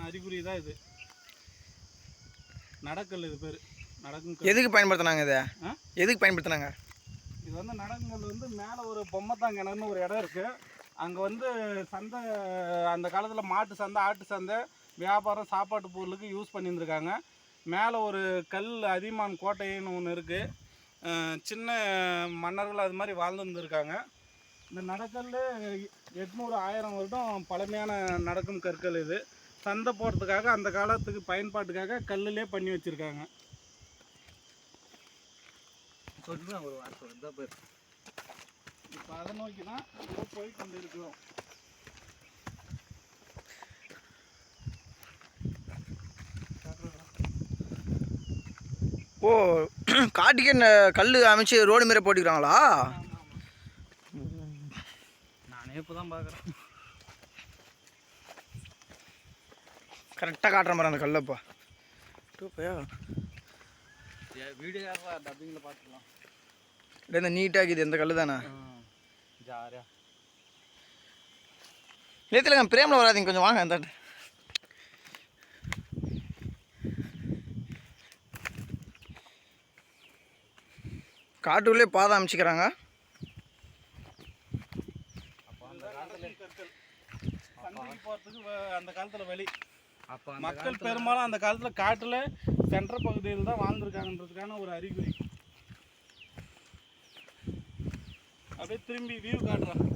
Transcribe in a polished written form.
அறிகுறி தான் இது. நடக்கல் இது பேர். நடக்கும். எதுக்கு பயன்படுத்தினாங்க இதை? எதுக்கு பயன்படுத்தினாங்க? இது வந்து நடக்கல் வந்து மேலே ஒரு பொம்மைத்தான் கிணறுன்னு ஒரு இடம் இருக்குது. அங்கே வந்து சந்தை, அந்த காலத்தில் மாட்டு சந்தை, ஆட்டு சந்தை, வியாபாரம், சாப்பாட்டு பொருளுக்கு யூஸ் பண்ணியிருந்துருக்காங்க. மேலே ஒரு கல் அதியமான் கோட்டைன்னு ஒன்று இருக்குது. சின்ன மன்னர்கள் அது மாதிரி வாழ்ந்துருந்துருக்காங்க. இந்த நடக்கல் 800-1000 வருடம் பழமையான நடக்கும் கற்கள் இது. சந்தை போகிறதுக்காக அந்த காலத்துக்கு பயன்பாட்டுக்காக கல்லுலேயே பண்ணி வச்சுருக்காங்க. ஒரு வார்த்தை தான் பேர். இப்போ அதை நோக்கி தான் போய் கொண்டு இருக்கிறோம். ஓ, காட்டுக்கே கல் அமைச்சு ரோடு மாரி போட்டுக்கிறாங்களா? நானே இப்போ தான் பார்க்குறேன். கரெக்டாக காட்டுற மாதிரி அந்த கல்லப்பா. டூப்பையா வீடியோ டப்பிங்கில் பார்த்துக்கலாம். இந்த நீட்டாக இருக்குது எந்த கல் தானே? ஜாரியா நேற்றுல பிரேமில் வராதிங்க, கொஞ்சம் வாங்க அந்த காட்டுக்குள்ளே பாதை அமைச்சிக்கிறாங்க. அந்த காலத்தில் வழி மக்கள் பெரும்பாலும் அந்த காலத்தில் காட்டில் சென்ற பகுதியில் தான் வாழ்ந்துருக்காங்கன்றதுக்கான ஒரு அறிகுறி. அப்படியே திரும்பி வியூ காட்டுறேன்.